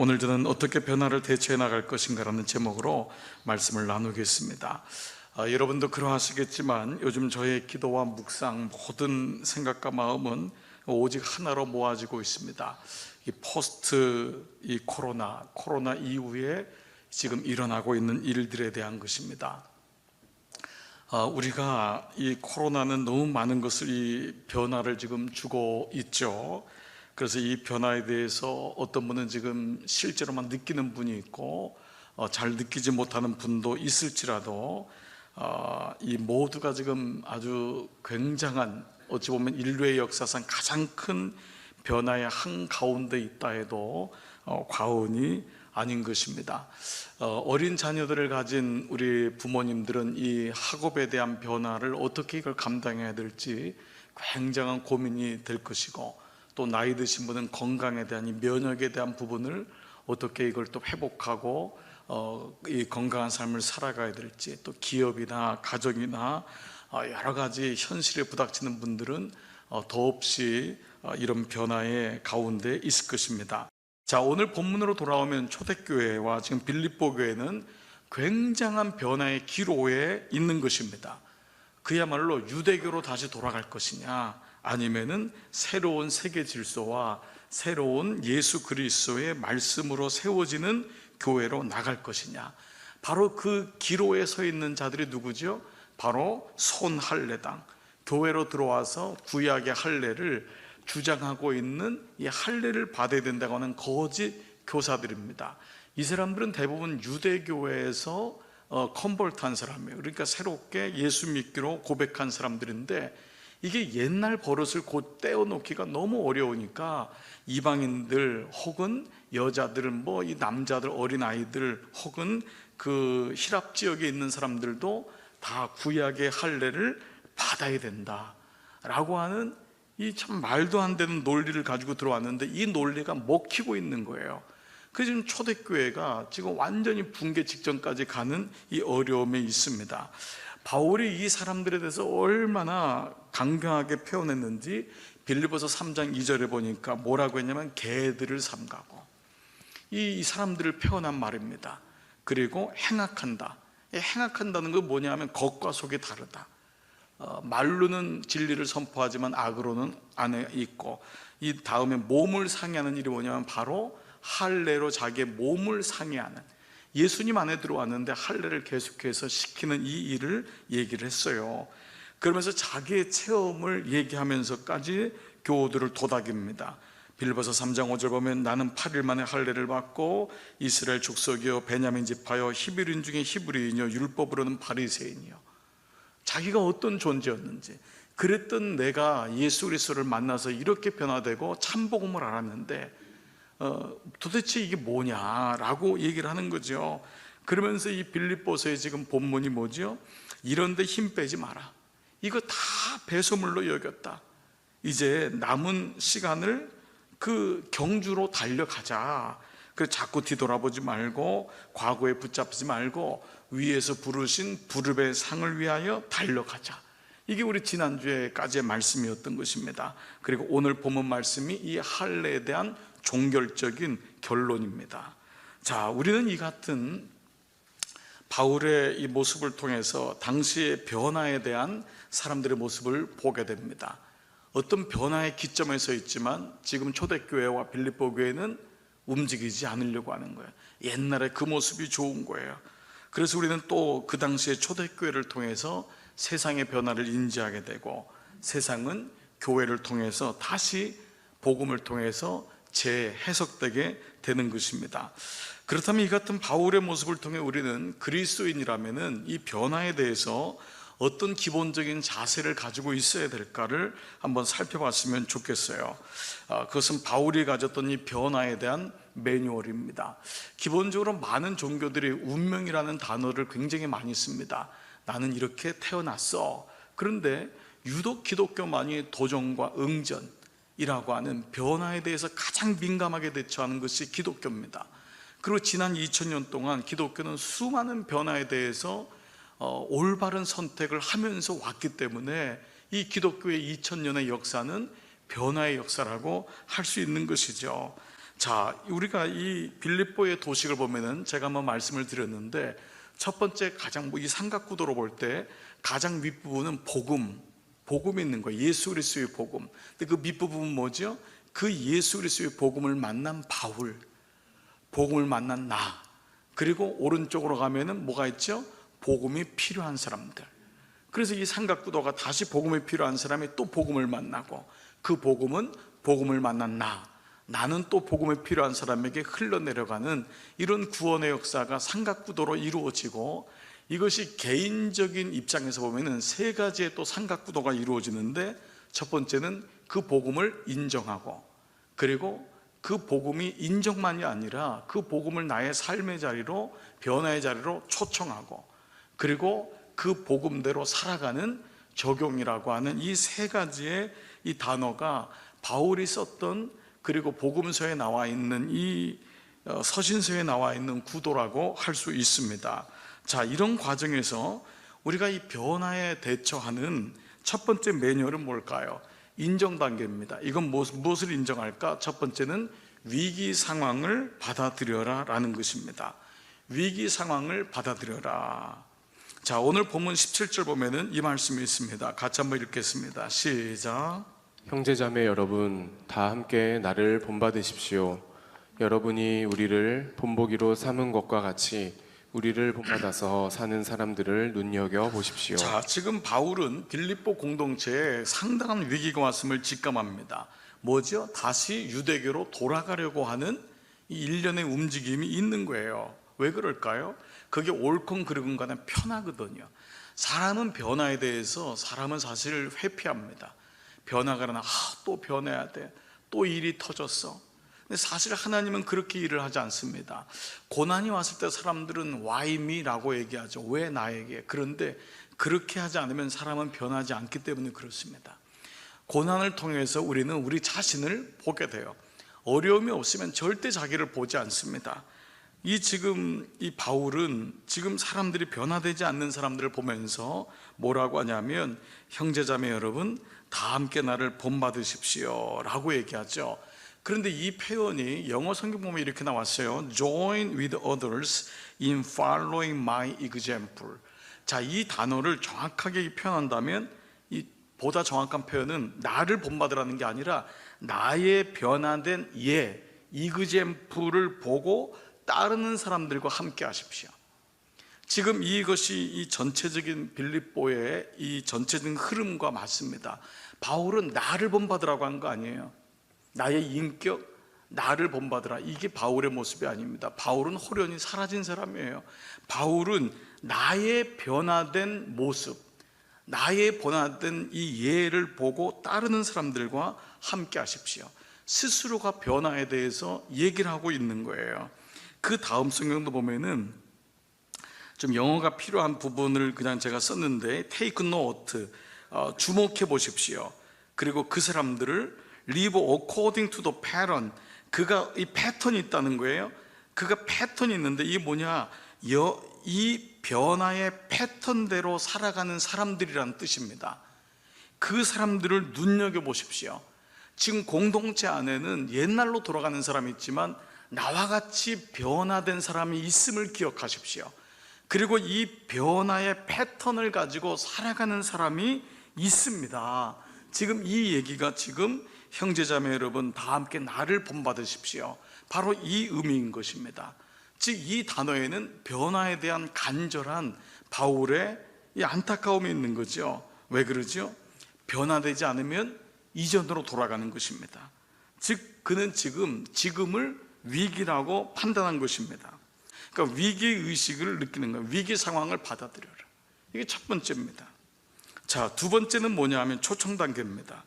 오늘 저는 어떻게 변화를 대처해 나갈 것인가라는 제목으로 말씀을 나누겠습니다. 여러분도 그러하시겠지만 요즘 저의 기도와 묵상, 모든 생각과 마음은 오직 하나로 모아지고 있습니다. 이 코로나 이후에 지금 일어나고 있는 일들에 대한 것입니다. 우리가 이 코로나는 너무 많은 것을 이 변화를 지금 주고 있죠. 그래서 이 변화에 대해서 어떤 분은 지금 실제로만 느끼는 분이 있고 잘 느끼지 못하는 분도 있을지라도 이 모두가 지금 아주 굉장한, 어찌 보면 인류의 역사상 가장 큰 변화의 한가운데 있다 해도 과언이 아닌 것입니다. 어린 자녀들을 가진 우리 부모님들은 이 학업에 대한 변화를 어떻게 이걸 감당해야 될지 굉장한 고민이 될 것이고, 또 나이 드신 분은 건강에 대한, 이 면역에 대한 부분을 어떻게 이걸 또 회복하고 이 건강한 삶을 살아가야 될지, 또 기업이나 가정이나 여러 가지 현실에 부닥치는 분들은 더없이 이런 변화의 가운데 있을 것입니다. 자, 오늘 본문으로 돌아오면 초대교회와 지금 빌립보 교회는 굉장한 변화의 기로에 있는 것입니다. 그야말로 유대교로 다시 돌아갈 것이냐, 아니면은 새로운 세계 질서와 새로운 예수 그리스도의 말씀으로 세워지는 교회로 나갈 것이냐, 바로 그 기로에 서 있는 자들이 누구죠? 바로 손할례당, 교회로 들어와서 구약의 할례를 주장하고 있는 이 할례를 받아야 된다고 하는 거짓 교사들입니다. 이 사람들은 대부분 유대교회에서 컨버트한 사람이에요. 그러니까 새롭게 예수 믿기로 고백한 사람들인데, 이게 옛날 버릇을 곧 떼어놓기가 너무 어려우니까 이방인들 혹은 여자들은 이 남자들, 어린아이들 혹은 그 히랍 지역에 있는 사람들도 다 구약의 할례를 받아야 된다라고 하는 이 참 말도 안 되는 논리를 가지고 들어왔는데, 이 논리가 먹히고 있는 거예요. 그래서 지금 초대교회가 지금 완전히 붕괴 직전까지 가는 이 어려움에 있습니다. 바울이 이 사람들에 대해서 얼마나 강경하게 표현했는지 빌립보서 3장 2절에 보니까 뭐라고 했냐면 개들을 삼가고, 이 사람들을 표현한 말입니다. 그리고 행악한다. 행악한다는 건 뭐냐면 겉과 속이 다르다. 말로는 진리를 선포하지만 악으로는 안에 있고, 이 다음에 몸을 상해하는 일이 뭐냐면 바로 할례로 자기의 몸을 상해하는, 예수님 안에 들어왔는데 할례를 계속해서 시키는 이 일을 얘기를 했어요. 그러면서 자기의 체험을 얘기하면서까지 교우들을 도닥입니다. 빌립보서 3장 5절 보면 나는 8일 만에 할례를 받고 이스라엘 족속이요 베냐민 지파요 히브리인 중에 히브리인이요 율법으로는 바리새인이요. 자기가 어떤 존재였는지, 그랬던 내가 예수 그리스도를 만나서 이렇게 변화되고 참복음을 알았는데 도대체 이게 뭐냐라고 얘기를 하는 거죠. 그러면서 이 빌립보서의 지금 본문이 뭐죠? 이런데 힘 빼지 마라. 이거 다 배설물로 여겼다. 이제 남은 시간을 그 경주로 달려가자. 그래서 자꾸 뒤돌아보지 말고 과거에 붙잡지 말고 위에서 부르신 부르의 상을 위하여 달려가자. 이게 우리 지난주에까지의 말씀이었던 것입니다. 그리고 오늘 본문 말씀이 이 할례에 대한 종결적인 결론입니다. 자, 우리는 이 같은 바울의 이 모습을 통해서 당시의 변화에 대한 사람들의 모습을 보게 됩니다. 어떤 변화의 기점에 서 있지만 지금 초대교회와 빌립보 교회는 움직이지 않으려고 하는 거예요. 옛날에 그 모습이 좋은 거예요. 그래서 우리는 또 그 당시의 초대교회를 통해서 세상의 변화를 인지하게 되고, 세상은 교회를 통해서 다시 복음을 통해서 재해석되게 되는 것입니다. 그렇다면 이 같은 바울의 모습을 통해 우리는 그리스도인이라면은 이 변화에 대해서 어떤 기본적인 자세를 가지고 있어야 될까를 한번 살펴봤으면 좋겠어요. 그것은 바울이 가졌던 이 변화에 대한 매뉴얼입니다. 기본적으로 많은 종교들이 운명이라는 단어를 굉장히 많이 씁니다. 나는 이렇게 태어났어. 그런데 유독 기독교만이 도전과 응전이라고 하는 변화에 대해서 가장 민감하게 대처하는 것이 기독교입니다. 그리고 지난 2000년 동안 기독교는 수많은 변화에 대해서 올바른 선택을 하면서 왔기 때문에 이 기독교의 2000년의 역사는 변화의 역사라고 할 수 있는 것이죠. 자, 우리가 이 빌립보의 도식을 보면은 제가 한번 말씀을 드렸는데, 첫 번째 가장 이 삼각구도로 볼 때 가장 윗부분은 복음이 있는 거예요. 예수 그리스도의 복음. 근데 그 밑부분은 뭐죠? 그 예수 그리스도의 복음을 만난 바울, 복음을 만난 나. 그리고 오른쪽으로 가면은 뭐가 있죠? 복음이 필요한 사람들. 그래서 이 삼각구도가 다시 복음이 필요한 사람이 또 복음을 만나고, 그 복음은 복음을 만난 나는 또 복음이 필요한 사람에게 흘러내려가는 이런 구원의 역사가 삼각구도로 이루어지고, 이것이 개인적인 입장에서 보면은 세 가지의 또 삼각구도가 이루어지는데, 첫 번째는 그 복음을 인정하고, 그리고 그 복음이 인정만이 아니라 그 복음을 나의 삶의 자리로, 변화의 자리로 초청하고, 그리고 그 복음대로 살아가는 적용이라고 하는 이 세 가지의 이 단어가 바울이 썼던, 그리고 복음서에 나와 있는 이 서신서에 나와 있는 구도라고 할 수 있습니다. 자, 이런 과정에서 우리가 이 변화에 대처하는 첫 번째 매뉴얼은 뭘까요? 인정 단계입니다. 이건 무엇을 인정할까? 첫 번째는 위기 상황을 받아들여라 라는 것입니다. 위기 상황을 받아들여라. 자, 오늘 본문 17절 보면은 이 말씀이 있습니다. 같이 한번 읽겠습니다. 시작. 형제자매 여러분, 다 함께 나를 본받으십시오. 여러분이 우리를 본보기로 삼은 것과 같이 우리를 본받아서 사는 사람들을 눈여겨보십시오. 자, 지금 바울은 빌립보 공동체에 상당한 위기가 왔음을 직감합니다. 뭐죠? 다시 유대교로 돌아가려고 하는 이 일련의 움직임이 있는 거예요. 왜 그럴까요? 그게 옳건 그르건 간에 편하거든요. 사람은 변화에 대해서 사람은 사실 회피합니다. 변화가 일어나, 또 변해야 돼, 또 일이 터졌어. 근데 사실 하나님은 그렇게 일을 하지 않습니다. 고난이 왔을 때 사람들은 Why me? 라고 얘기하죠. 왜 나에게? 그런데 그렇게 하지 않으면 사람은 변하지 않기 때문에 그렇습니다. 고난을 통해서 우리는 우리 자신을 보게 돼요. 어려움이 없으면 절대 자기를 보지 않습니다. 지금 이 바울은 지금 사람들이 변화되지 않는 사람들을 보면서 뭐라고 하냐면, 형제자매 여러분, 다 함께 나를 본받으십시오 라고 얘기하죠. 그런데 이 표현이 영어 성경 보면 이렇게 나왔어요. Join with others in following my example. 자, 이 단어를 정확하게 표현한다면, 이 보다 정확한 표현은 나를 본받으라는 게 아니라 나의 변화된 example을 보고 따르는 사람들과 함께 하십시오. 지금 이것이 이 전체적인 빌립보의 이 전체적인 흐름과 맞습니다. 바울은 나를 본받으라고 한 거 아니에요. 나의 인격, 나를 본받으라, 이게 바울의 모습이 아닙니다. 바울은 호련히 사라진 사람이에요. 바울은 나의 변화된 모습, 나의 변화된 이 예를 보고 따르는 사람들과 함께 하십시오. 스스로가 변화에 대해서 얘기를 하고 있는 거예요. 그 다음 성경도 보면은 좀 영어가 필요한 부분을 그냥 제가 썼는데, take note, 주목해 보십시오. 그리고 그 사람들을 live according to the pattern, 그가 이 패턴이 있다는 거예요. 그가 패턴이 있는데 이게 뭐냐? 이 변화의 패턴대로 살아가는 사람들이라는 뜻입니다. 그 사람들을 눈여겨보십시오. 지금 공동체 안에는 옛날로 돌아가는 사람이 있지만 나와 같이 변화된 사람이 있음을 기억하십시오. 그리고 이 변화의 패턴을 가지고 살아가는 사람이 있습니다. 지금 이 얘기가 지금 형제자매 여러분 다 함께 나를 본받으십시오, 바로 이 의미인 것입니다. 즉 이 단어에는 변화에 대한 간절한 바울의 이 안타까움이 있는 거죠. 왜 그러죠? 변화되지 않으면 이전으로 돌아가는 것입니다. 즉 그는 지금을 위기라고 판단한 것입니다. 그러니까 위기의식을 느끼는 거예요. 위기 상황을 받아들여라, 이게 첫 번째입니다. 자, 두 번째는 뭐냐 하면 초청 단계입니다.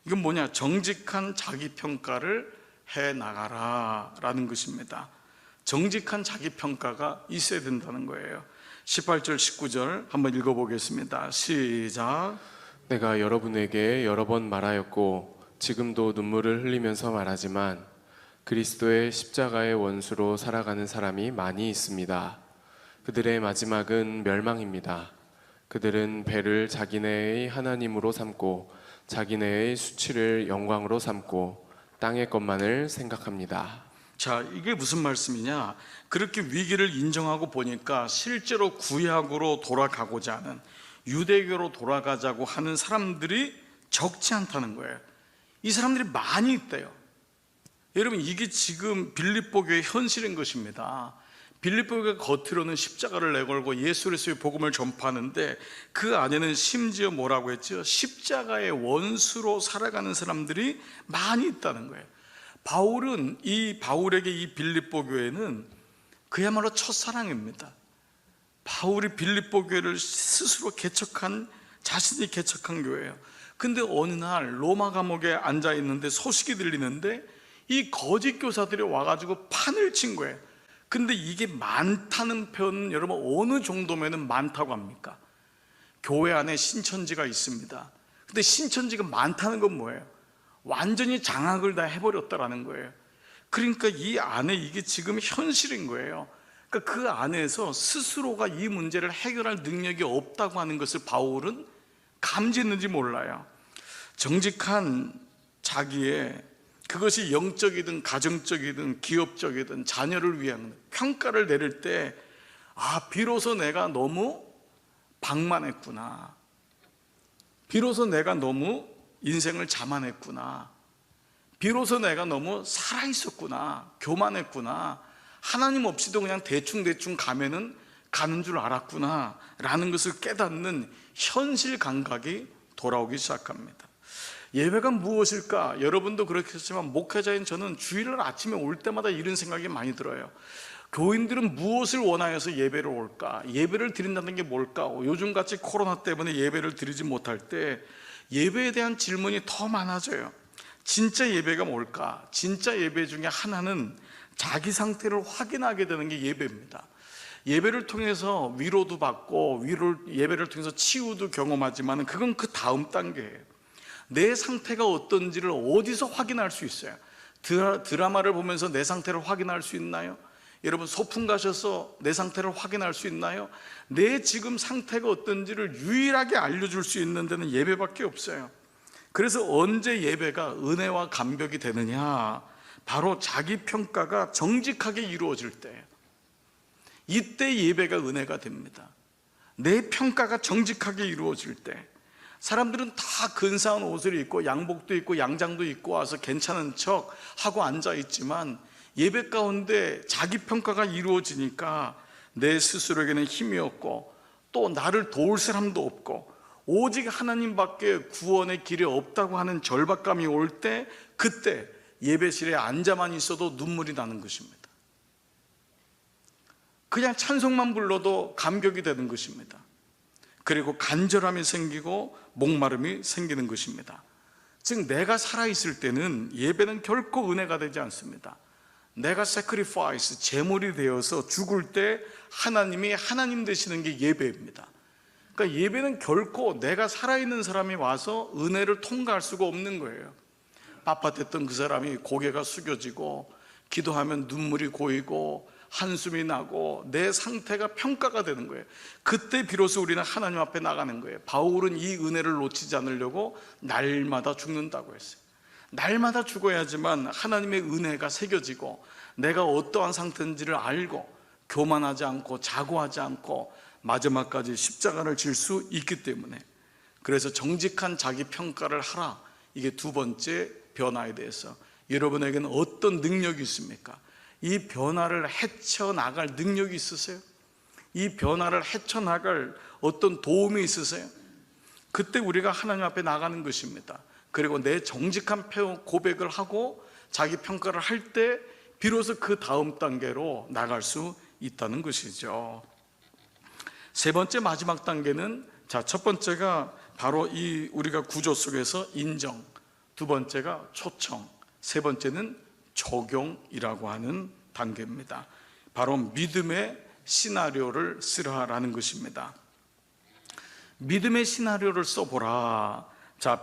이건 뭐냐? 정직한 자기평가를 해나가라 라는 것입니다. 정직한 자기평가가 있어야 된다는 거예요. 18절 19절 한번 읽어보겠습니다. 시작. 내가 여러분에게 여러 번 말하였고 지금도 눈물을 흘리면서 말하지만 그리스도의 십자가의 원수로 살아가는 사람이 많이 있습니다. 그들의 마지막은 멸망입니다. 그들은 배를 자기네의 하나님으로 삼고 자기네의 수치를 영광으로 삼고 땅의 것만을 생각합니다. 자, 이게 무슨 말씀이냐? 그렇게 위기를 인정하고 보니까 실제로 구약으로 돌아가고자 하는, 유대교로 돌아가자고 하는 사람들이 적지 않다는 거예요. 이 사람들이 많이 있대요. 여러분, 이게 지금 빌립보교의 현실인 것입니다. 빌립보교가 겉으로는 십자가를 내걸고 예수 그리스도의 복음을 전파하는데 그 안에는 심지어 뭐라고 했죠? 십자가의 원수로 살아가는 사람들이 많이 있다는 거예요. 바울에게 이 빌립보 교회는 그야말로 첫사랑입니다. 바울이 빌립보 교회를 스스로 자신이 개척한 교회예요. 근데 어느 날 로마 감옥에 앉아 있는데 소식이 들리는데 이 거짓 교사들이 와가지고 판을 친 거예요. 근데 이게 많다는 표현은 여러분 어느 정도면은 많다고 합니까? 교회 안에 신천지가 있습니다. 근데 신천지가 많다는 건 뭐예요? 완전히 장악을 다 해버렸다라는 거예요. 그러니까 이 안에 이게 지금 현실인 거예요. 그러니까 그 안에서 스스로가 이 문제를 해결할 능력이 없다고 하는 것을 바울은 감지했는지 몰라요. 정직한 자기의, 그것이 영적이든 가정적이든 기업적이든 자녀를 위한 평가를 내릴 때, 비로소 내가 너무 방만했구나, 비로소 내가 너무 인생을 자만했구나, 비로소 내가 너무 살아있었구나, 교만했구나, 하나님 없이도 그냥 대충 가면은 가는 줄 알았구나 라는 것을 깨닫는 현실 감각이 돌아오기 시작합니다. 예배가 무엇일까? 여러분도 그렇겠지만 목회자인 저는 주일날 아침에 올 때마다 이런 생각이 많이 들어요. 교인들은 무엇을 원하여서 예배를 올까? 예배를 드린다는 게 뭘까? 요즘같이 코로나 때문에 예배를 드리지 못할 때 예배에 대한 질문이 더 많아져요. 진짜 예배가 뭘까? 진짜 예배 중에 하나는 자기 상태를 확인하게 되는 게 예배입니다. 예배를 통해서 위로도 받고 예배를 통해서 치유도 경험하지만 그건 그 다음 단계예요. 내 상태가 어떤지를 어디서 확인할 수 있어요? 드라마를 보면서 내 상태를 확인할 수 있나요? 여러분, 소풍 가셔서 내 상태를 확인할 수 있나요? 내 지금 상태가 어떤지를 유일하게 알려줄 수 있는 데는 예배밖에 없어요. 그래서 언제 예배가 은혜와 감격이 되느냐? 바로 자기 평가가 정직하게 이루어질 때예요. 이때 예배가 은혜가 됩니다. 내 평가가 정직하게 이루어질 때. 사람들은 다 근사한 옷을 입고 양복도 입고 양장도 입고 와서 괜찮은 척 하고 앉아 있지만 예배 가운데 자기 평가가 이루어지니까 내 스스로에게는 힘이 없고 또 나를 도울 사람도 없고 오직 하나님밖에 구원의 길이 없다고 하는 절박감이 올 때, 그때 예배실에 앉아만 있어도 눈물이 나는 것입니다. 그냥 찬송만 불러도 감격이 되는 것입니다. 그리고 간절함이 생기고 목마름이 생기는 것입니다. 즉 내가 살아있을 때는 예배는 결코 은혜가 되지 않습니다. 내가 sacrifice, 제물이 되어서 죽을 때 하나님이 하나님 되시는 게 예배입니다. 그러니까 예배는 결코 내가 살아있는 사람이 와서 은혜를 통과할 수가 없는 거예요. 빳빳했던 그 사람이 고개가 숙여지고 기도하면 눈물이 고이고 한숨이 나고 내 상태가 평가가 되는 거예요. 그때 비로소 우리는 하나님 앞에 나가는 거예요. 바울은 이 은혜를 놓치지 않으려고 날마다 죽는다고 했어요. 날마다 죽어야지만 하나님의 은혜가 새겨지고 내가 어떠한 상태인지를 알고 교만하지 않고 자고하지 않고 마지막까지 십자가를 질 수 있기 때문에, 그래서 정직한 자기 평가를 하라. 이게 두 번째 변화에 대해서 여러분에게는 어떤 능력이 있습니까? 이 변화를 헤쳐나갈 능력이 있으세요? 이 변화를 헤쳐나갈 어떤 도움이 있으세요? 그때 우리가 하나님 앞에 나가는 것입니다. 그리고 내 정직한 고백을 하고 자기 평가를 할 때 비로소 그 다음 단계로 나갈 수 있다는 것이죠. 세 번째, 마지막 단계는, 첫 번째가 바로 이 우리가 구조 속에서 인정, 두 번째가 초청, 세 번째는 적용이라고 하는 단계입니다. 바로 믿음의 시나리오를 쓰라라는 것입니다. 믿음의 시나리오를 써보라.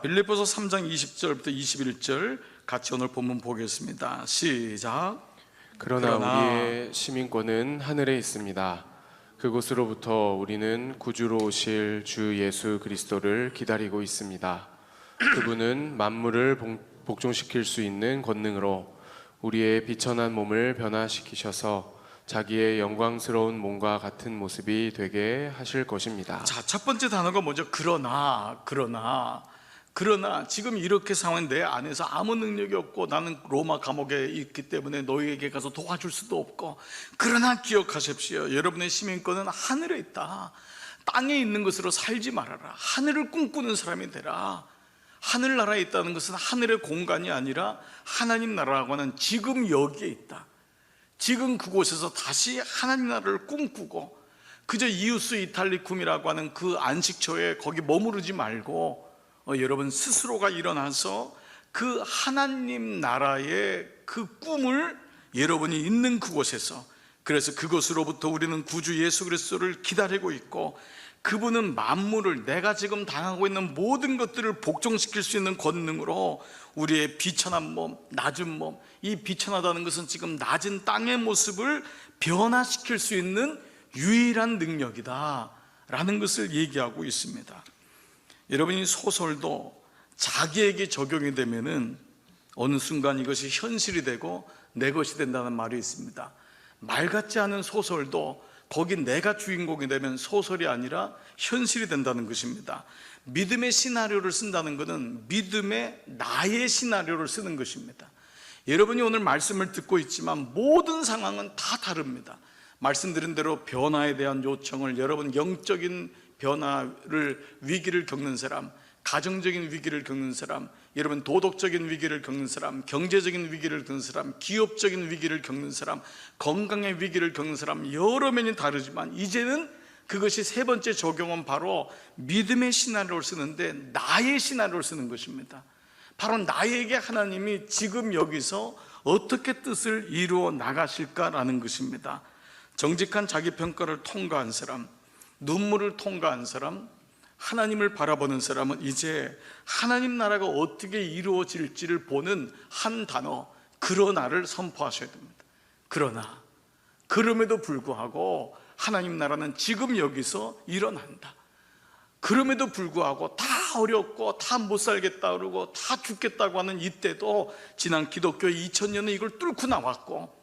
빌립보서 3장 20절부터 21절 같이 오늘 본문 보겠습니다. 시작. 그러나 우리의 시민권은 하늘에 있습니다. 그곳으로부터 우리는 구주로 오실 주 예수 그리스도를 기다리고 있습니다. 그분은 만물을 복종시킬 수 있는 권능으로 우리의 비천한 몸을 변화시키셔서 자기의 영광스러운 몸과 같은 모습이 되게 하실 것입니다. 자, 첫 번째 단어가 뭐죠? 그러나 지금 이렇게 상황 내 안에서 아무 능력이 없고 나는 로마 감옥에 있기 때문에 너희에게 가서 도와줄 수도 없고, 그러나 기억하십시오. 여러분의 시민권은 하늘에 있다. 땅에 있는 것으로 살지 말아라. 하늘을 꿈꾸는 사람이 되라. 하늘나라에 있다는 것은 하늘의 공간이 아니라 하나님 나라라고 하는 지금 여기에 있다. 지금 그곳에서 다시 하나님 나라를 꿈꾸고, 그저 이우스 이탈리쿰이라고 하는 그 안식처에 거기 머무르지 말고 여러분 스스로가 일어나서 그 하나님 나라의 그 꿈을 여러분이 있는 그곳에서, 그래서 그곳으로부터 우리는 구주 예수 그리스도를 기다리고 있고, 그분은 만물을, 내가 지금 당하고 있는 모든 것들을 복종시킬 수 있는 권능으로 우리의 비천한 몸, 낮은 몸, 이 비천하다는 것은 지금 낮은 땅의 모습을 변화시킬 수 있는 유일한 능력이다 라는 것을 얘기하고 있습니다. 여러분, 이 소설도 자기에게 적용이 되면은 어느 순간 이것이 현실이 되고 내 것이 된다는 말이 있습니다. 말 같지 않은 소설도 거기 내가 주인공이 되면 소설이 아니라 현실이 된다는 것입니다. 믿음의 시나리오를 쓴다는 것은 믿음의 나의 시나리오를 쓰는 것입니다. 여러분이 오늘 말씀을 듣고 있지만 모든 상황은 다 다릅니다. 말씀드린 대로 변화에 대한 요청을, 여러분 영적인 변화를, 위기를 겪는 사람, 가정적인 위기를 겪는 사람, 여러분 도덕적인 위기를 겪는 사람, 경제적인 위기를 겪는 사람, 기업적인 위기를 겪는 사람, 건강의 위기를 겪는 사람, 여러 면이 다르지만 이제는 그것이 세 번째 적용은 바로 믿음의 시나리오를 쓰는데 나의 시나리오를 쓰는 것입니다. 바로 나에게 하나님이 지금 여기서 어떻게 뜻을 이루어 나가실까라는 것입니다. 정직한 자기평가를 통과한 사람, 눈물을 통과한 사람, 하나님을 바라보는 사람은 이제 하나님 나라가 어떻게 이루어질지를 보는 한 단어, 그러나를 선포하셔야 됩니다. 그러나, 그럼에도 불구하고 하나님 나라는 지금 여기서 일어난다. 그럼에도 불구하고 다 어렵고 다 못 살겠다 그러고 다 죽겠다고 하는 이때도 지난 기독교 2000년은 이걸 뚫고 나왔고,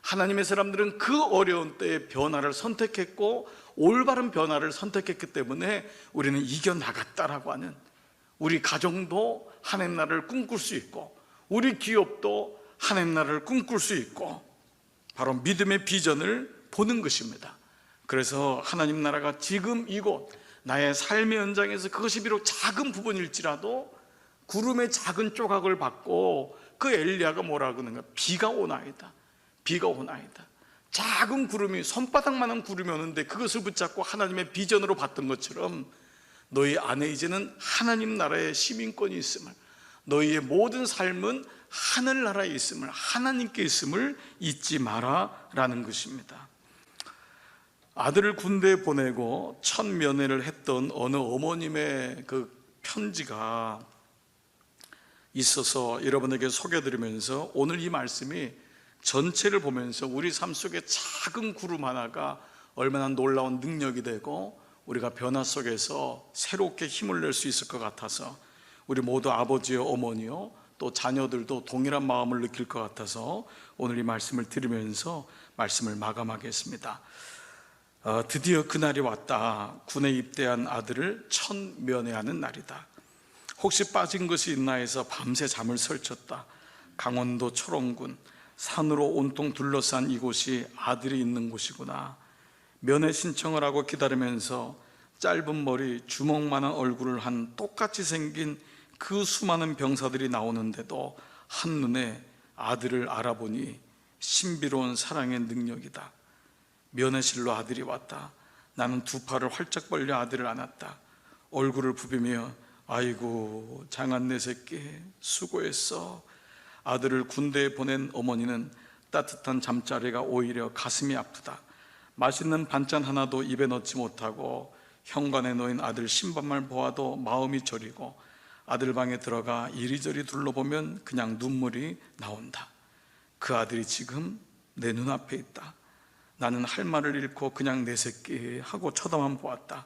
하나님의 사람들은 그 어려운 때의 변화를 선택했고 올바른 변화를 선택했기 때문에 우리는 이겨나갔다라고 하는, 우리 가정도 하나님 나라를 꿈꿀 수 있고 우리 기업도 하나님 나라를 꿈꿀 수 있고, 바로 믿음의 비전을 보는 것입니다. 그래서 하나님 나라가 지금 이곳 나의 삶의 현장에서, 그것이 비록 작은 부분일지라도 구름의 작은 조각을 받고, 그 엘리야가 뭐라고 하는가? 비가 오나이다. 비가 오나이다. 작은 구름이, 손바닥만한 구름이 오는데 그것을 붙잡고 하나님의 비전으로 봤던 것처럼 너희 안에 이제는 하나님 나라의 시민권이 있음을, 너희의 모든 삶은 하늘나라에 있음을, 하나님께 있음을 잊지 마라 라는 것입니다. 아들을 군대에 보내고 첫 면회를 했던 어느 어머님의 그 편지가 있어서 여러분에게 소개해드리면서, 오늘 이 말씀이 전체를 보면서 우리 삶 속에 작은 구름 하나가 얼마나 놀라운 능력이 되고 우리가 변화 속에서 새롭게 힘을 낼 수 있을 것 같아서, 우리 모두 아버지요 어머니요 또 자녀들도 동일한 마음을 느낄 것 같아서 오늘 이 말씀을 들으면서 말씀을 마감하겠습니다. 드디어 그날이 왔다. 군에 입대한 아들을 첫 면회하는 날이다. 혹시 빠진 것이 있나 해서 밤새 잠을 설쳤다. 강원도 초롱군 산으로 온통 둘러싼 이곳이 아들이 있는 곳이구나. 면회 신청을 하고 기다리면서 짧은 머리, 주먹만한 얼굴을 한 똑같이 생긴 그 수많은 병사들이 나오는데도 한눈에 아들을 알아보니 신비로운 사랑의 능력이다. 면회실로 아들이 왔다. 나는 두 팔을 활짝 벌려 아들을 안았다. 얼굴을 부비며 아이고 장한 내 새끼 수고했어. 아들을 군대에 보낸 어머니는 따뜻한 잠자리가 오히려 가슴이 아프다. 맛있는 반찬 하나도 입에 넣지 못하고 현관에 놓인 아들 신발만 보아도 마음이 저리고, 아들 방에 들어가 이리저리 둘러보면 그냥 눈물이 나온다. 그 아들이 지금 내 눈앞에 있다. 나는 할 말을 잃고 그냥 내 새끼 하고 쳐다만 보았다.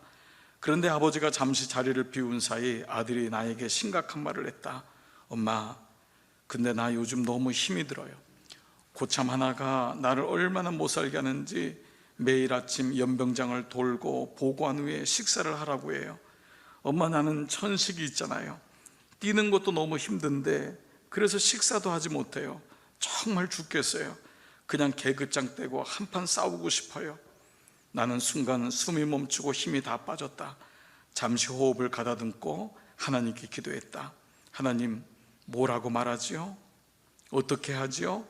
그런데 아버지가 잠시 자리를 비운 사이 아들이 나에게 심각한 말을 했다. 엄마, 근데 나 요즘 너무 힘이 들어요. 고참 하나가 나를 얼마나 못 살게 하는지 매일 아침 연병장을 돌고 보고한 후에 식사를 하라고 해요. 엄마, 나는 천식이 있잖아요. 뛰는 것도 너무 힘든데 그래서 식사도 하지 못해요. 정말 죽겠어요. 그냥 개그장 떼고 한판 싸우고 싶어요. 나는 순간 숨이 멈추고 힘이 다 빠졌다. 잠시 호흡을 가다듬고 하나님께 기도했다. 하나님, 뭐라고 말하지요? 어떻게 하지요?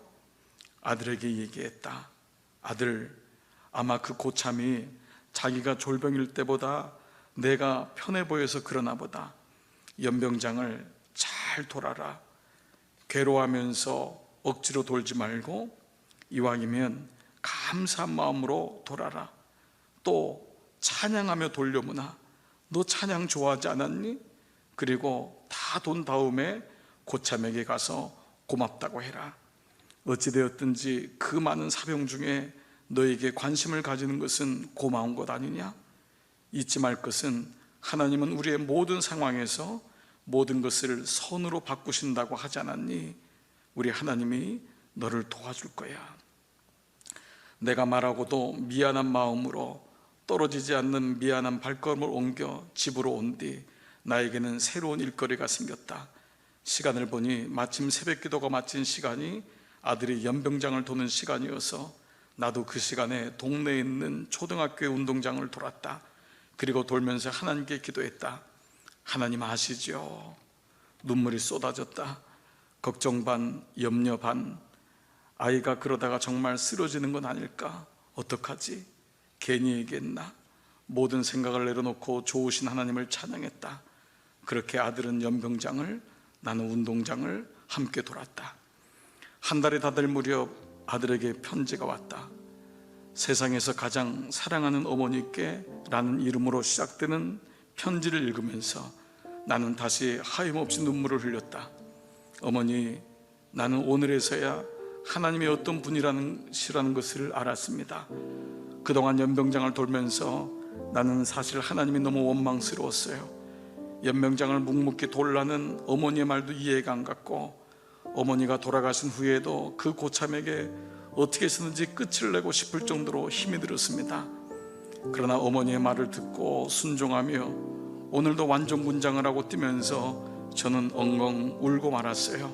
아들에게 얘기했다. 아들, 아마 그 고참이 자기가 졸병일 때보다 내가 편해 보여서 그러나 보다. 연병장을 잘 돌아라. 괴로워하면서 억지로 돌지 말고 이왕이면 감사한 마음으로 돌아라. 또 찬양하며 돌려무나. 너 찬양 좋아하지 않았니? 그리고 다 돈 다음에 고참에게 가서 고맙다고 해라. 어찌되었든지 그 많은 사병 중에 너에게 관심을 가지는 것은 고마운 것 아니냐? 잊지 말 것은 하나님은 우리의 모든 상황에서 모든 것을 선으로 바꾸신다고 하지 않았니? 우리 하나님이 너를 도와줄 거야. 내가 말하고도 미안한 마음으로 떨어지지 않는 미안한 발걸음을 옮겨 집으로 온 뒤 나에게는 새로운 일거리가 생겼다. 시간을 보니 마침 새벽기도가 마친 시간이 아들이 연병장을 도는 시간이어서 나도 그 시간에 동네에 있는 초등학교 운동장을 돌았다. 그리고 돌면서 하나님께 기도했다. 하나님 아시죠? 눈물이 쏟아졌다. 걱정 반, 염려 반. 아이가 그러다가 정말 쓰러지는 건 아닐까? 어떡하지? 괜히 얘기했나? 모든 생각을 내려놓고 좋으신 하나님을 찬양했다. 그렇게 아들은 연병장을, 나는 운동장을 함께 돌았다. 한 달이 다 될 무렵 아들에게 편지가 왔다. 세상에서 가장 사랑하는 어머니께 라는 이름으로 시작되는 편지를 읽으면서 나는 다시 하염없이 눈물을 흘렸다. 어머니, 나는 오늘에서야 하나님이 어떤 분이라는 것을 알았습니다. 그동안 연병장을 돌면서 나는 사실 하나님이 너무 원망스러웠어요. 연병장을 묵묵히 돌라는 어머니의 말도 이해가 안 갔고, 어머니가 돌아가신 후에도 그 고참에게 어떻게 해서든지 끝을 내고 싶을 정도로 힘이 들었습니다. 그러나 어머니의 말을 듣고 순종하며 오늘도 완전군장을 하고 뛰면서 저는 엉엉 울고 말았어요.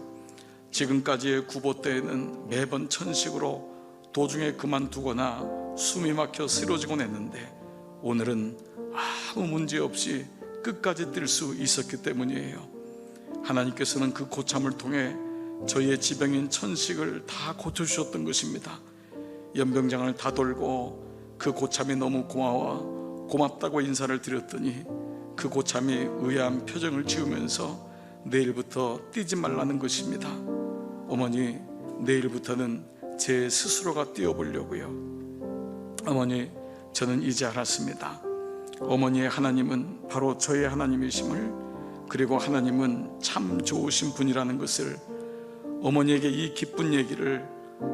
지금까지의 구보 때에는 매번 천식으로 도중에 그만두거나 숨이 막혀 쓰러지곤 했는데 오늘은 아무 문제 없이 끝까지 뛸 수 있었기 때문이에요. 하나님께서는 그 고참을 통해 저희의 지병인 천식을 다 고쳐주셨던 것입니다. 연병장을 다 돌고 그 고참이 너무 고맙다고 인사를 드렸더니 그 고참이 의아한 표정을 지으면서 내일부터 뛰지 말라는 것입니다. 어머니, 내일부터는 제 스스로가 뛰어보려고요. 어머니, 저는 이제 알았습니다. 어머니의 하나님은 바로 저의 하나님이심을, 그리고 하나님은 참 좋으신 분이라는 것을, 어머니에게 이 기쁜 얘기를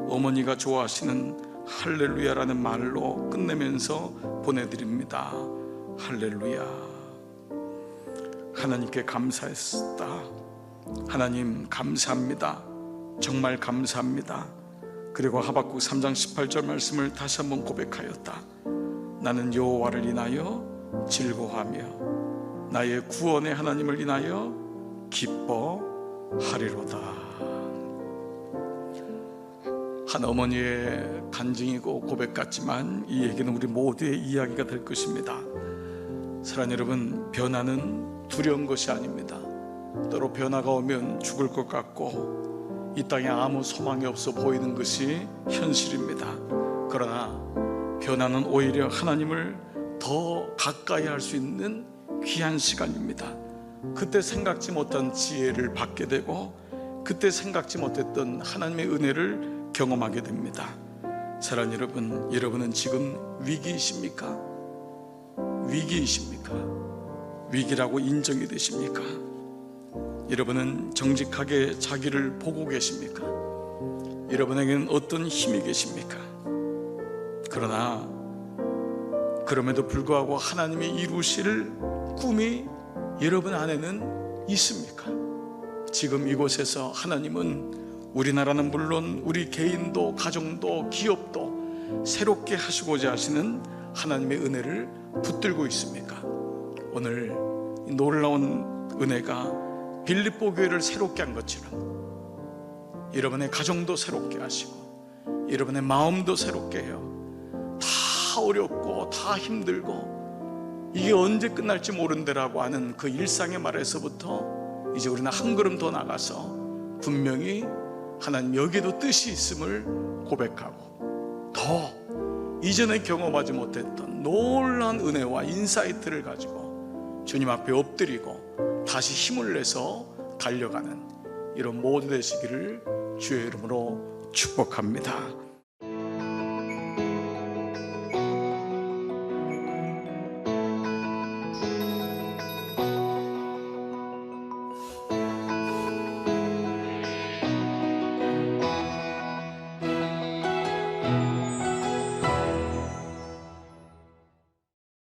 어머니가 좋아하시는 할렐루야라는 말로 끝내면서 보내드립니다. 할렐루야. 하나님께 감사했다. 하나님 감사합니다. 정말 감사합니다. 그리고 하박국 3장 18절 말씀을 다시 한번 고백하였다. 나는 여호와를 인하여 즐거워하며 나의 구원의 하나님을 인하여 기뻐하리로다. 한 어머니의 간증이고 고백 같지만 이 얘기는 우리 모두의 이야기가 될 것입니다. 사랑하는 여러분, 변화는 두려운 것이 아닙니다. 때로 변화가 오면 죽을 것 같고 이 땅에 아무 소망이 없어 보이는 것이 현실입니다. 그러나 변화는 오히려 하나님을 더 가까이 할 수 있는 귀한 시간입니다. 그때 생각지 못한 지혜를 받게 되고 그때 생각지 못했던 하나님의 은혜를 경험하게 됩니다. 사랑하는 여러분, 여러분은 지금 위기이십니까? 위기이십니까? 위기라고 인정이 되십니까? 여러분은 정직하게 자기를 보고 계십니까? 여러분에게는 어떤 힘이 계십니까? 그러나 그럼에도 불구하고 하나님이 이루실 꿈이 여러분 안에는 있습니까? 지금 이곳에서 하나님은 우리나라는 물론 우리 개인도 가정도 기업도 새롭게 하시고자 하시는 하나님의 은혜를 붙들고 있습니까? 오늘 이 놀라운 은혜가 빌립보 교회를 새롭게 한 것처럼 여러분의 가정도 새롭게 하시고 여러분의 마음도 새롭게 해요. 다 어렵고 다 힘들고 이게 언제 끝날지 모른다라고 하는 그 일상의 말에서부터 이제 우리는 한 걸음 더 나가서 분명히 하나님 여기에도 뜻이 있음을 고백하고 더 이전에 경험하지 못했던 놀라운 은혜와 인사이트를 가지고 주님 앞에 엎드리고 다시 힘을 내서 달려가는 이런 모두 되시기를 주의 이름으로 축복합니다.